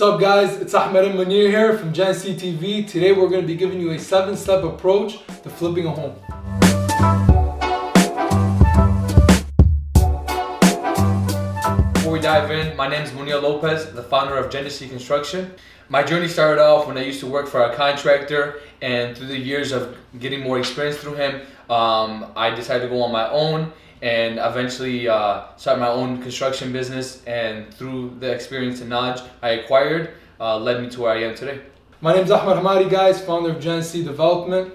What's up guys, it's Ahmed and Munir here from Gen C TV. Today we're going to be giving you a 7-step approach to flipping a home. Before we dive in, my name is Munir Lopez, the founder of Gen C Construction. My journey started off when I used to work for a contractor, and through the years of getting more experience through him, I decided to go on my own and eventually start my own construction business, and through the experience and knowledge I acquired led me to where I am today. My name is Ahmed Hamadi guys, founder of Gen C Development.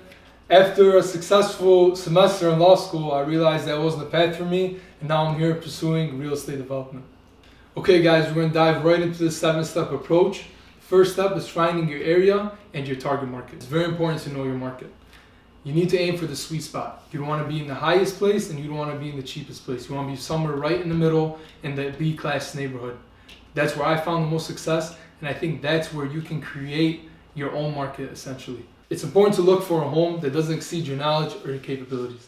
After a successful semester in law school, I realized that wasn't the path for me, and now I'm here pursuing real estate development. Okay guys, we're going to dive right into the 7-step approach. First step is finding your area and your target market. It's very important to know your market. You need to aim for the sweet spot. You don't want to be in the highest place and you don't want to be in the cheapest place. You want to be somewhere right in the middle in the B-class neighborhood. That's where I found the most success, and I think that's where you can create your own market essentially. It's important to look for a home that doesn't exceed your knowledge or your capabilities.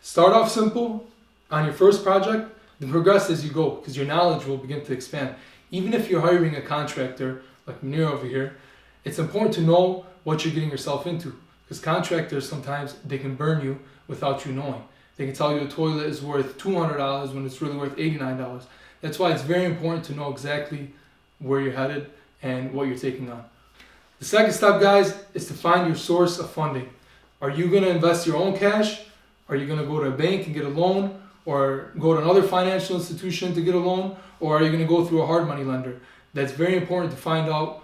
Start off simple on your first project, then progress as you go, because your knowledge will begin to expand. Even if you're hiring a contractor like Munir over here, it's important to know what you're getting yourself into. Because contractors, sometimes they can burn you without you knowing. They can tell you a toilet is worth $200 when it's really worth $89. That's why it's very important to know exactly where you're headed and what you're taking on. The second step, guys, is to find your source of funding. Are you going to invest your own cash? Are you going to go to a bank and get a loan? Or go to another financial institution to get a loan? Or are you going to go through a hard money lender? That's very important to find out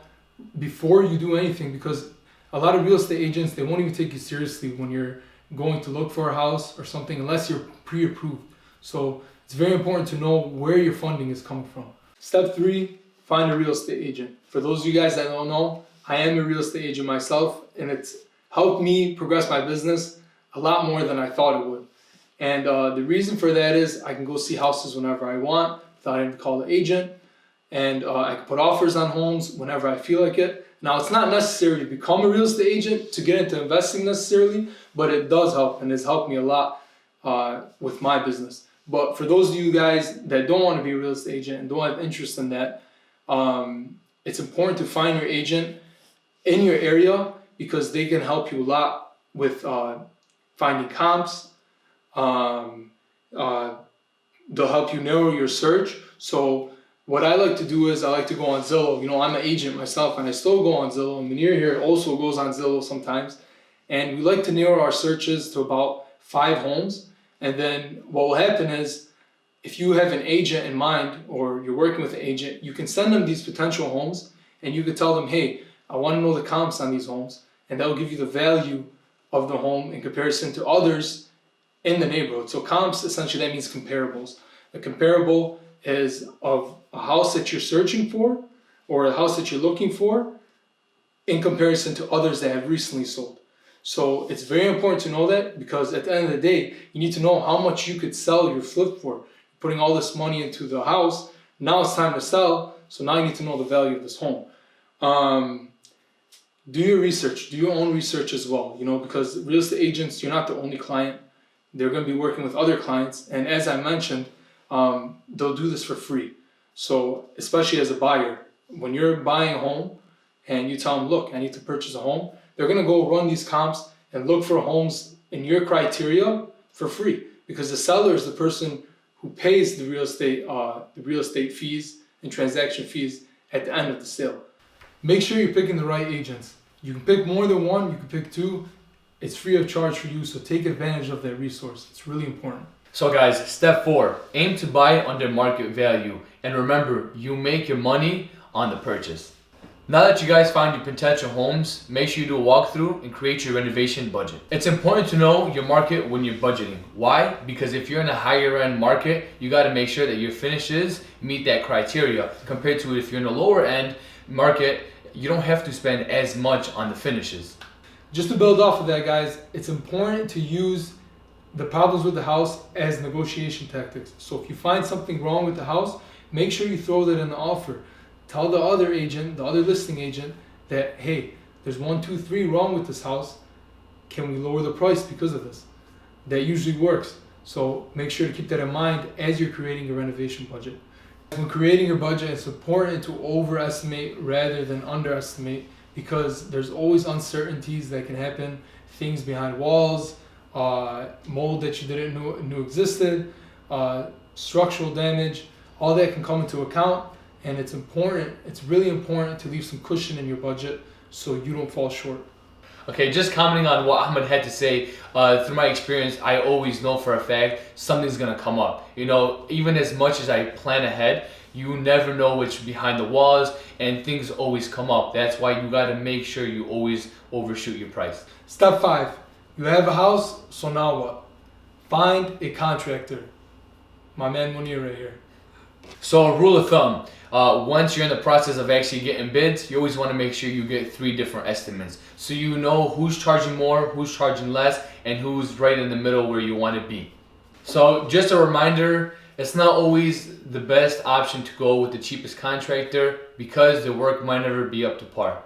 before you do anything, because a lot of real estate agents, they won't even take you seriously when you're going to look for a house or something unless you're pre-approved. So it's very important to know where your funding is coming from. Step 3, find a real estate agent. For those of you guys that don't know, I am a real estate agent myself, and it's helped me progress my business a lot more than I thought it would. And the reason for that is I can go see houses whenever I want without having to call the agent, and I can put offers on homes whenever I feel like it. Now, it's not necessary to become a real estate agent to get into investing necessarily, but it does help, and it's helped me a lot with my business. But for those of you guys that don't want to be a real estate agent and don't have interest in that, it's important to find your agent in your area, because they can help you a lot with finding comps. They'll help you narrow your search. So what I like to do is I like to go on Zillow. You know, I'm an agent myself and I still go on Zillow. And Munir here also goes on Zillow sometimes. And we like to narrow our searches to about 5 homes. And then what will happen is, if you have an agent in mind or you're working with an agent, you can send them these potential homes and you can tell them, hey, I want to know the comps on these homes. And that will give you the value of the home in comparison to others in the neighborhood. So comps, essentially, that means comparables. A comparable is of a house that you're searching for or a house that you're looking for in comparison to others that have recently sold. So it's very important to know that, because at the end of the day, you need to know how much you could sell your flip for. You're putting all this money into the house, now it's time to sell, so now you need to know the value of this home. Do your research, do your own research as well, you know, because real estate agents, you're not the only client. They're going to be working with other clients, and as I mentioned, they'll do this for free. So especially as a buyer, when you're buying a home and you tell them, look, I need to purchase a home, they're going to go run these comps and look for homes in your criteria for free, because the seller is the person who pays the real estate fees and transaction fees at the end of the sale. Make sure you're picking the right agents. You can pick more than one, you can pick 2. It's free of charge for you, so take advantage of that resource. It's really important. So guys, step 4, aim to buy under market value. And remember, you make your money on the purchase. Now that you guys find your potential homes, make sure you do a walkthrough and create your renovation budget. It's important to know your market when you're budgeting. Why? Because if you're in a higher end market, you got to make sure that your finishes meet that criteria. Compared to if you're in a lower end market, you don't have to spend as much on the finishes. Just to build off of that, guys, it's important to use the problems with the house as negotiation tactics. So if you find something wrong with the house, make sure you throw that in the offer. Tell the other agent, the other listing agent, that, hey, there's 1, 2, 3 wrong with this house. Can we lower the price because of this? That usually works. So make sure to keep that in mind as you're creating your renovation budget. When creating your budget, it's important to overestimate rather than underestimate because there's always uncertainties that can happen, things behind walls, mold that you didn't know existed, structural damage, all that can come into account. And it's really important to leave some cushion in your budget so you don't fall short. Okay, just commenting on what Ahmed had to say, through my experience, I always know for a fact something's gonna come up. You know, even as much as I plan ahead, you never know what's behind the walls and things always come up. That's why you gotta make sure you always overshoot your price. Step 5, you have a house, so now what? Find a contractor. My man Munir right here. So a rule of thumb, once you're in the process of actually getting bids, you always want to make sure you get 3 different estimates. So you know who's charging more, who's charging less, and who's right in the middle where you want to be. So just a reminder, it's not always the best option to go with the cheapest contractor because the work might never be up to par.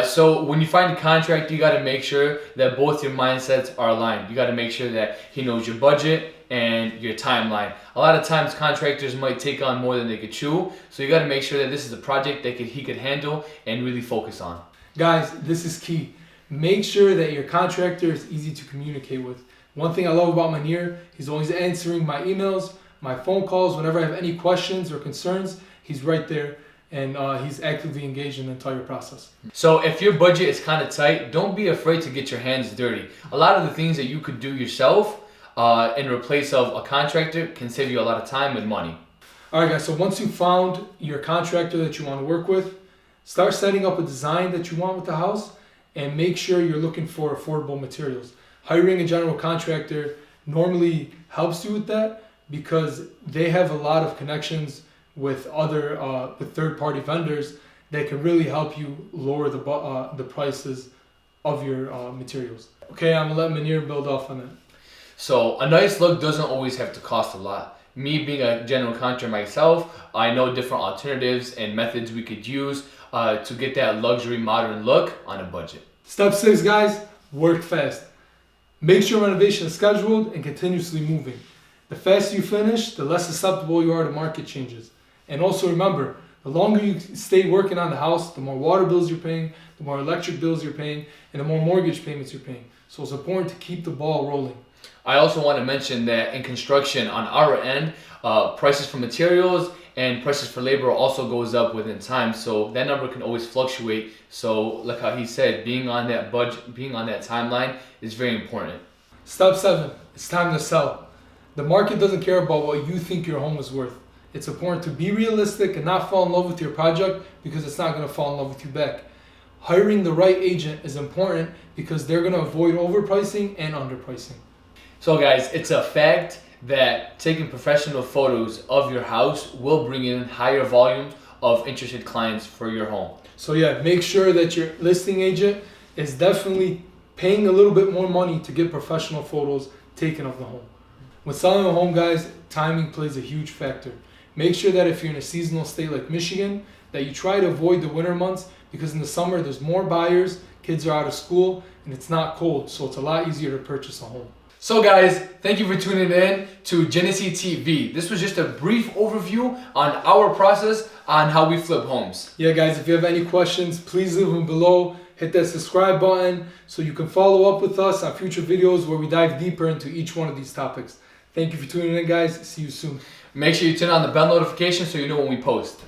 So when you find a contractor, you got to make sure that both your mindsets are aligned. You got to make sure that he knows your budget and your timeline. A lot of times contractors might take on more than they could chew, so you got to make sure that this is a project that he could handle and really focus on. Guys, this is key. Make sure that your contractor is easy to communicate with. One thing I love about Munir, he's always answering my emails, my phone calls. Whenever I have any questions or concerns, he's right there. And he's actively engaged in the entire process. So if your budget is kind of tight, don't be afraid to get your hands dirty. A lot of the things that you could do yourself in replace of a contractor can save you a lot of time and money. All right, guys, so once you found your contractor that you want to work with, start setting up a design that you want with the house and make sure you're looking for affordable materials. Hiring a general contractor normally helps you with that because they have a lot of connections with other with third-party vendors that can really help you lower the prices of your materials. Okay, I'm gonna let Munir build off on that. So a nice look doesn't always have to cost a lot. Me being a general contractor myself, I know different alternatives and methods we could use to get that luxury modern look on a budget. Step 6, guys, work fast. Make sure renovation is scheduled and continuously moving. The faster you finish, the less susceptible you are to market changes. And also remember, the longer you stay working on the house, the more water bills you're paying, the more electric bills you're paying, and the more mortgage payments you're paying. So it's important to keep the ball rolling. I also want to mention that in construction on our end, prices for materials and prices for labor also goes up within time. So that number can always fluctuate. So like how he said, being on that budget, being on that timeline is very important. Step 7, it's time to sell. The market doesn't care about what you think your home is worth. It's important to be realistic and not fall in love with your project because it's not going to fall in love with you back. Hiring the right agent is important because they're going to avoid overpricing and underpricing. So guys, it's a fact that taking professional photos of your house will bring in higher volumes of interested clients for your home. So yeah, make sure that your listing agent is definitely paying a little bit more money to get professional photos taken of the home. When selling a home, guys, timing plays a huge factor. Make sure that if you're in a seasonal state like Michigan, that you try to avoid the winter months because in the summer there's more buyers, kids are out of school, and it's not cold, so it's a lot easier to purchase a home. So guys, thank you for tuning in to Genesee TV. This was just a brief overview on our process on how we flip homes. Yeah guys, if you have any questions, please leave them below. Hit that subscribe button so you can follow up with us on future videos where we dive deeper into each one of these topics. Thank you for tuning in, guys. See you soon. Make sure you turn on the bell notification so you know when we post.